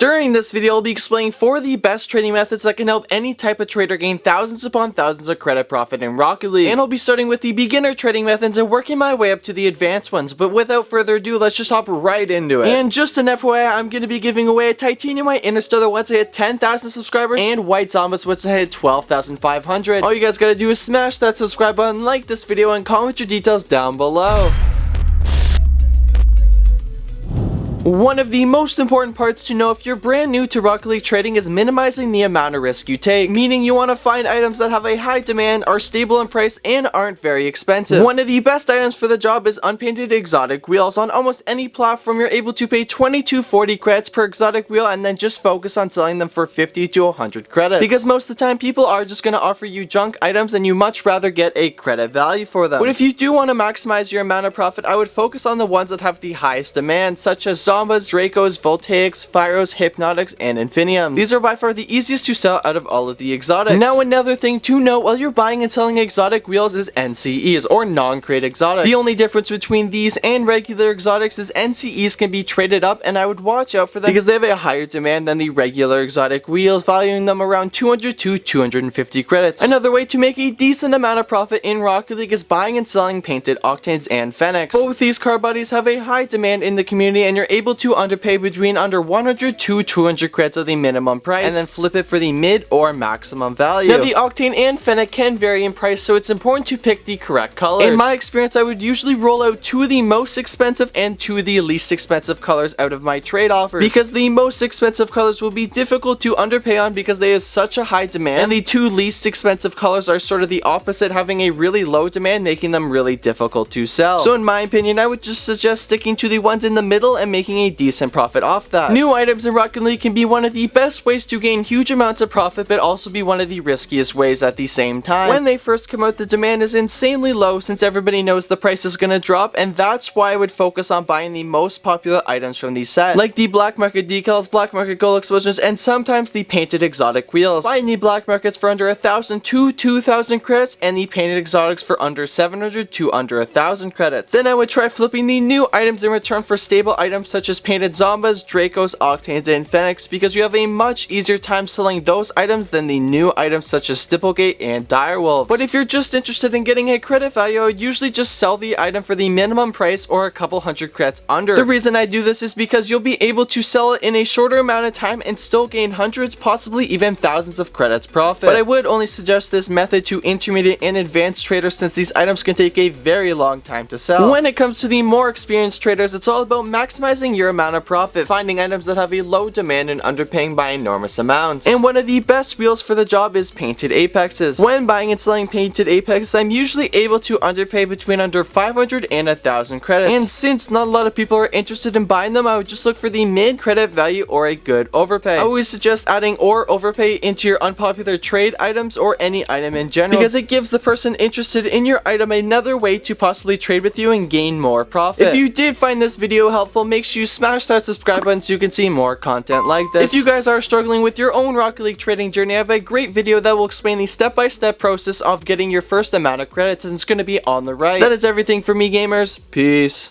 During this video, I'll be explaining 4 of the best trading methods that can help any type of trader gain thousands upon thousands of credit profit in Rocket League. And I'll be starting with the beginner trading methods and working my way up to the advanced ones. But without further ado, let's just hop right into it. And just an FYI, I'm going to be giving away a Titaniumite Interstellar once I hit 10,000 subscribers and White Zombas once I hit 12,500. All you guys gotta do is smash that subscribe button, like this video, and comment your details down below. One of the most important parts to know if you're brand new to Rocket League trading is minimizing the amount of risk you take, meaning you want to find items that have a high demand, are stable in price, and aren't very expensive. One of the best items for the job is unpainted exotic wheels. On almost any platform, you're able to pay 20 to 40 credits per exotic wheel and then just focus on selling them for 50 to 100 credits. Because most of the time, people are just going to offer you junk items and you much rather get a credit value for them. But if you do want to maximize your amount of profit, I would focus on the ones that have the highest demand, such as Zombas, Dracos, Voltaics, Fyros, Hypnotics, and Infiniums. These are by far the easiest to sell out of all of the exotics. Now, another thing to note while you're buying and selling exotic wheels is NCEs, or non-crate exotics. The only difference between these and regular exotics is NCEs can be traded up, and I would watch out for them because they have a higher demand than the regular exotic wheels, valuing them around 200 to 250 credits. Another way to make a decent amount of profit in Rocket League is buying and selling painted Octanes and Fennecs. Both these car bodies have a high demand in the community, and you're able to underpay between under 100 to 200 credits of the minimum price and then flip it for the mid or maximum value. Now, the Octane and Fennec can vary in price, so it's important to pick the correct colors. In my experience, I would usually roll out 2 of the most expensive and 2 of the least expensive colors out of my trade offers, because the most expensive colors will be difficult to underpay on because they have such a high demand, and the 2 least expensive colors are sort of the opposite, having a really low demand, making them really difficult to sell. So in my opinion, I would just suggest sticking to the ones in the middle and making a decent profit off that. New items in Rocket League can be one of the best ways to gain huge amounts of profit, but also be one of the riskiest ways at the same time. When they first come out, the demand is insanely low since everybody knows the price is gonna drop, and that's why I would focus on buying the most popular items from the set, like the black market decals, black market gold explosions, and sometimes the painted exotic wheels. Buying the black markets for under 1,000 to 2,000 credits, and the painted exotics for under 700 to under 1,000 credits. Then I would try flipping the new items in return for stable items such as painted Zombas, Dracos, Octanes, and Fennecs, because you have a much easier time selling those items than the new items such as Stipplegate and Direwolves. But if you're just interested in getting a credit value, I would usually just sell the item for the minimum price or a couple hundred credits under. The reason I do this is because you'll be able to sell it in a shorter amount of time and still gain hundreds, possibly even thousands of credits profit. But I would only suggest this method to intermediate and advanced traders, since these items can take a very long time to sell. When it comes to the more experienced traders, it's all about maximizing your amount of profit, finding items that have a low demand and underpaying by enormous amounts. And one of the best wheels for the job is painted apexes. When buying and selling painted apexes, I'm usually able to underpay between under 500 and 1,000 credits. And since not a lot of people are interested in buying them, I would just look for the mid credit value or a good overpay. I always suggest adding or overpay into your unpopular trade items or any item in general, because it gives the person interested in your item another way to possibly trade with you and gain more profit. If you did find this video helpful, make sure you smash that subscribe button so you can see more content like this. If you guys are struggling with your own Rocket League trading journey, I have a great video that will explain the step-by-step process of getting your first amount of credits, and it's going to be on the right. That is everything for me, gamers. Peace.